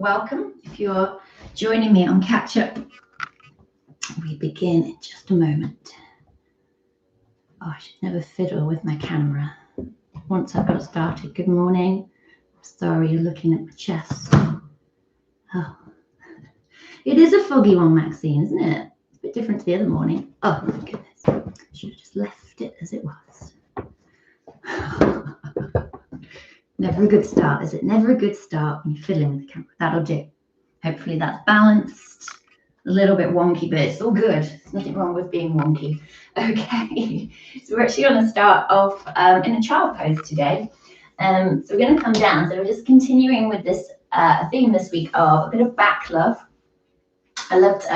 welcome. If you're joining me on Catch Up, we begin in just a moment. Oh, I should never fiddle with my camera. Once I've got started, good morning. Sorry, you're looking at my chest. Oh, it is a foggy one, Maxine, isn't it? It's a bit different to the other morning. Oh, my goodness. Should have just left it as it was. Never a good start, is it? Never a good start when you're fiddling with the camera. That'll do. Hopefully that's balanced. A little bit wonky, but it's all good. There's nothing wrong with being wonky. Okay, so we're actually going to start off in a child pose today. So we're going to come down. So we're just continuing with this theme this week of a bit of back love. I loved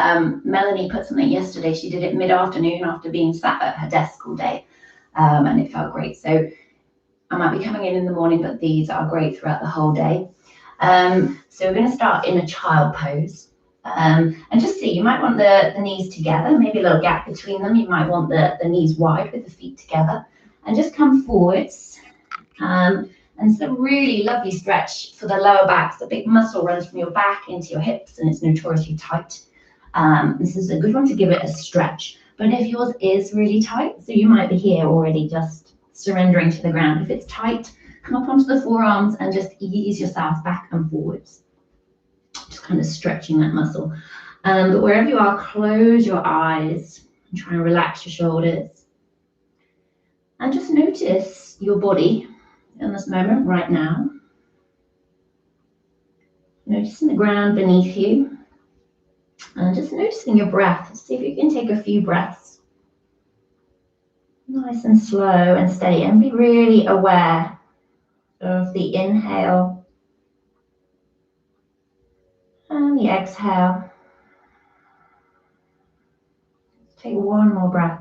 Melanie put something yesterday. She did it mid-afternoon after being sat at her desk all day, and it felt great. So I might be coming in the morning, but these are great throughout the whole day. So we're going to start in a child pose. And just see, you might want the knees together, maybe a little gap between them. You might want the knees wide with the feet together. And just come forwards. And it's a really lovely stretch for the lower back. So the big muscle runs from your back into your hips, and it's notoriously tight. This is a good one to give it a stretch. But if yours is really tight, so you might be here already just surrendering to the ground. If it's tight, come up onto the forearms and just ease yourself back and forwards. Just kind of stretching that muscle. But wherever you are, close your eyes and try and relax your shoulders. And just notice your body in this moment right now. Noticing the ground beneath you. And just noticing your breath. See if you can take a few breaths. Nice and slow and steady, and be really aware of the inhale and the exhale. Take one more breath.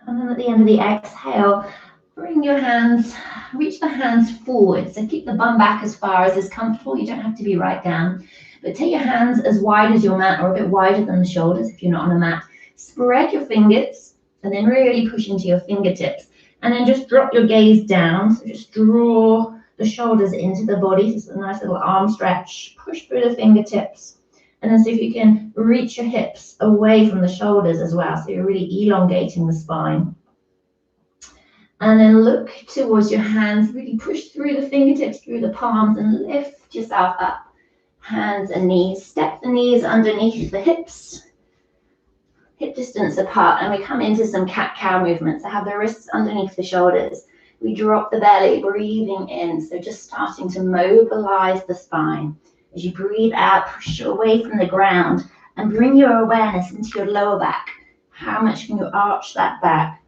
And then at the end of the exhale, bring your hands, reach the hands forward. So keep the bum back as far as is comfortable. You don't have to be right down. But take your hands as wide as your mat, or a bit wider than the shoulders if you're not on a mat. Spread your fingers and then really push into your fingertips. And then just drop your gaze down. So just draw the shoulders into the body. Just a nice little arm stretch. Push through the fingertips. And then see if you can reach your hips away from the shoulders as well. So you're really elongating the spine. And then look towards your hands. Really push through the fingertips, through the palms, and lift yourself up. Hands and knees. Step the knees underneath the hips. Hip distance apart. And we come into some cat-cow movements. So have the wrists underneath the shoulders. We drop the belly, breathing in. So just starting to mobilize the spine. As you breathe out, push away from the ground and bring your awareness into your lower back. How much can you arch that back?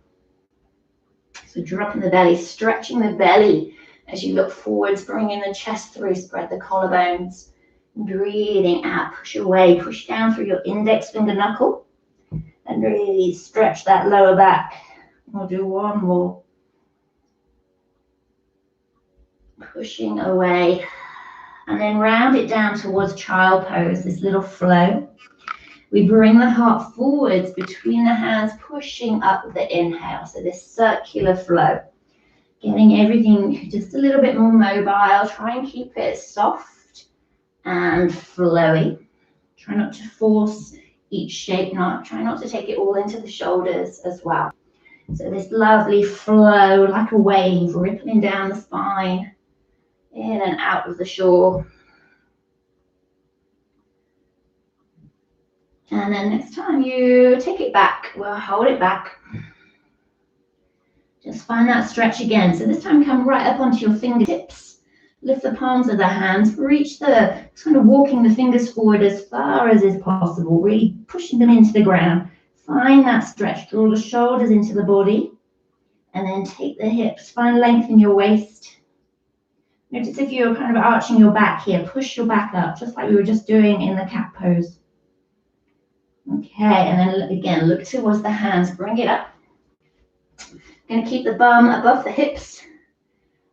So dropping the belly, stretching the belly as you look forwards, bringing the chest through, spread the collarbones. Breathing out, push away, push down through your index finger knuckle and really stretch that lower back. We'll do one more. Pushing away. And then round it down towards child pose, this little flow. We bring the heart forwards between the hands, pushing up with the inhale. So this circular flow. Getting everything just a little bit more mobile. Try and keep it soft and flowy. Try not to force each shape knot. Try not to take it all into the shoulders as well. So this lovely flow, like a wave, rippling down the spine. In and out of the shore. And then next time you take it back, we'll hold it back. Just find that stretch again. So this time come right up onto your fingertips. Lift the palms of the hands. Reach kind of walking the fingers forward as far as is possible. Really pushing them into the ground. Find that stretch. Draw the shoulders into the body. And then take the hips. Find length in your waist. Notice if you're kind of arching your back here, push your back up, just like we were just doing in the cat pose. Okay, and then again, look towards the hands, bring it up. Going to keep the bum above the hips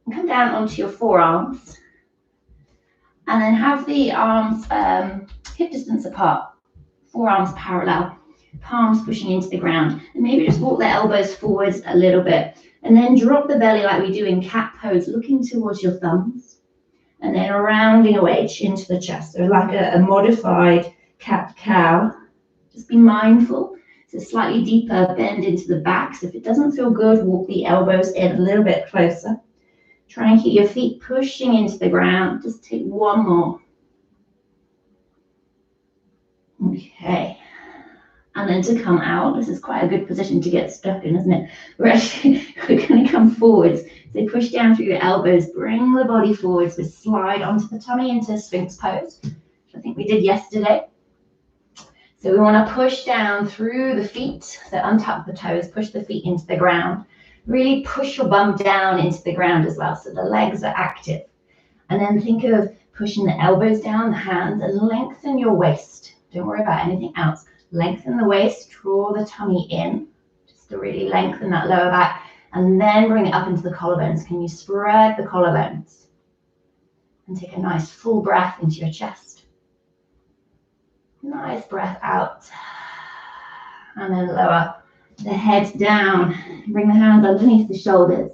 and come down onto your forearms. And then have the arms hip distance apart, forearms parallel. palms pushing into the ground. And maybe just walk the elbows forwards a little bit. And then drop the belly like we do in cat pose, looking towards your thumbs. And then rounding away, chin to the chest. So like a modified cat-cow. Just be mindful. It's a slightly deeper bend into the back. So if it doesn't feel good, walk the elbows in a little bit closer. Try and keep your feet pushing into the ground. Just take one more. Okay. And then to come out, this is quite a good position to get stuck in, isn't it? We're going to come forwards. So push down through your elbows, bring the body forwards, we slide onto the tummy into Sphinx pose, which I think we did yesterday. So we want to push down through the feet, so untuck the toes, push the feet into the ground. Really push your bum down into the ground as well, so the legs are active. And then think of pushing the elbows down, the hands, and lengthen your waist. Don't worry about anything else. Lengthen the waist, draw the tummy in, just to really lengthen that lower back, and then bring it up into the collarbones. Can you spread the collarbones? And take a nice full breath into your chest. Nice breath out. And then lower the head down. Bring the hands underneath the shoulders.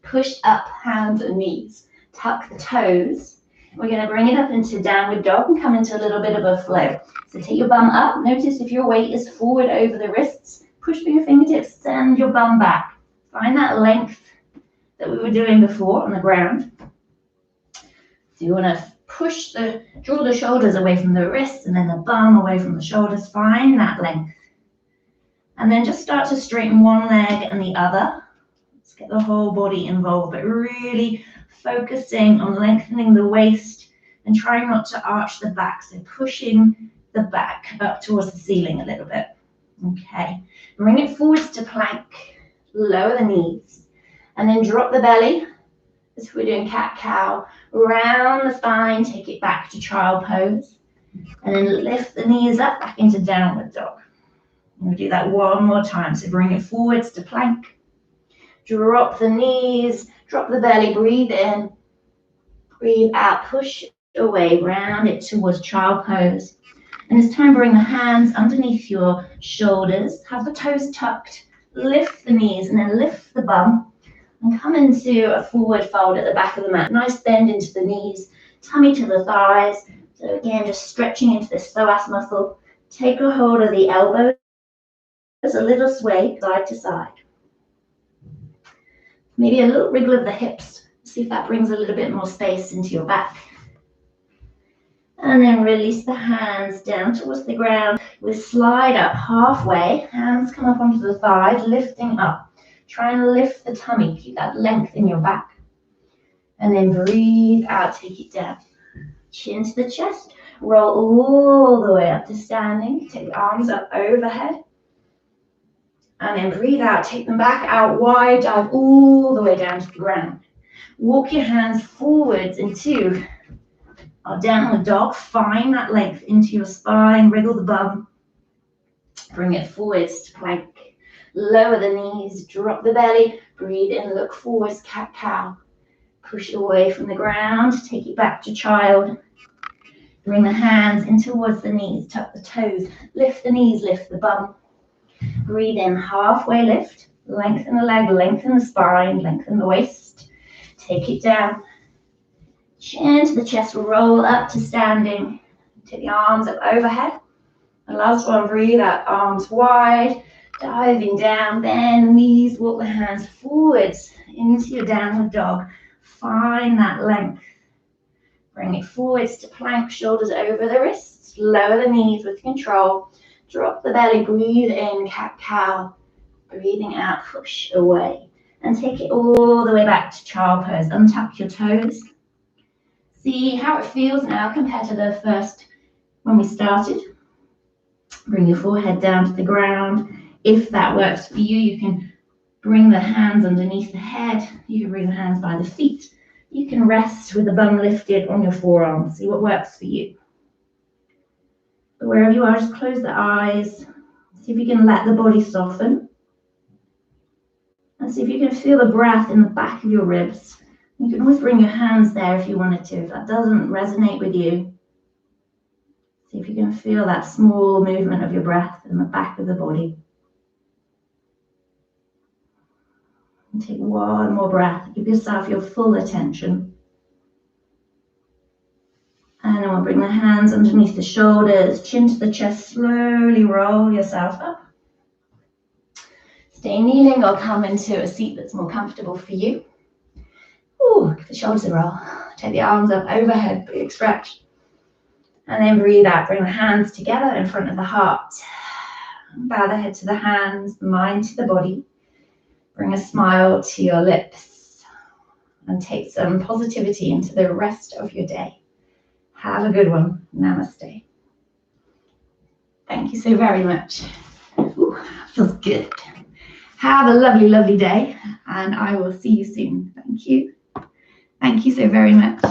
Push up hands and knees. Tuck the toes. We're going to bring it up into downward dog and come into a little bit of a flow. So take your bum up. Notice if your weight is forward over the wrists, push with your fingertips, send your bum back. Find that length that we were doing before on the ground. So you want to draw the shoulders away from the wrists and then the bum away from the shoulders. Find that length. And then just start to straighten one leg and the other. Let's get the whole body involved, but really focusing on lengthening the waist and trying not to arch the back. So pushing the back up towards the ceiling a little bit. Okay. Bring it forwards to plank. Lower the knees. And then drop the belly. As if we're doing cat-cow. Round the spine. Take it back to child pose. And then lift the knees up back into downward dog. We'll do that one more time. So bring it forwards to plank. Drop the knees. Drop the belly, breathe in, breathe out, push away, round it towards child pose. And this time bring the hands underneath your shoulders, have the toes tucked, lift the knees and then lift the bum and come into a forward fold at the back of the mat. Nice bend into the knees, tummy to the thighs. So again, just stretching into this psoas muscle. Take a hold of the elbows, a little sway side to side. Maybe a little wriggle of the hips. See if that brings a little bit more space into your back. And then release the hands down towards the ground. We slide up halfway. Hands come up onto the thighs, lifting up. Try and lift the tummy. Keep that length in your back. And then breathe out, take it down. Chin to the chest. Roll all the way up to standing. Take the arms up overhead. And then breathe out, take them back out wide, dive all the way down to the ground. Walk your hands forwards into our downward dog. Find that length into your spine, wriggle the bum. Bring it forwards to plank. Lower the knees, drop the belly, breathe in, look forwards, cat-cow. Push away from the ground, take it back to child. Bring the hands in towards the knees, tuck the toes, lift the knees, lift the bum. Breathe in, halfway lift, lengthen the leg, lengthen the spine, lengthen the waist. Take it down. Chin to the chest, roll up to standing. Take the arms up overhead. And last one, breathe out, arms wide, diving down, bend the knees, walk the hands forwards into your downward dog. Find that length. Bring it forwards to plank, shoulders over the wrists. Lower the knees with control. Drop the belly, breathe in, cat-cow. Breathing out, push away. And take it all the way back to child pose. Untuck your toes. See how it feels now compared to the first when we started. Bring your forehead down to the ground. If that works for you, you can bring the hands underneath the head. You can bring the hands by the feet. You can rest with the bum lifted on your forearms. See what works for you. But wherever you are, just close the eyes. See if you can let the body soften. And see if you can feel the breath in the back of your ribs. You can always bring your hands there if you wanted to. If that doesn't resonate with you, see See if you can feel that small movement of your breath in the back of the body. And take one more breath. Give yourself your full attention. And then we'll bring the hands underneath the shoulders, chin to the chest, slowly roll yourself up. Stay kneeling or come into a seat that's more comfortable for you. Ooh, give the shoulders a roll. Take the arms up overhead, big stretch. And then breathe out, bring the hands together in front of the heart. Bow the head to the hands, the mind to the body. Bring a smile to your lips. And take some positivity into the rest of your day. Have a good one. Namaste. Thank you so very much. Ooh, feels good. Have a lovely, lovely day, and I will see you soon. Thank you. Thank you so very much.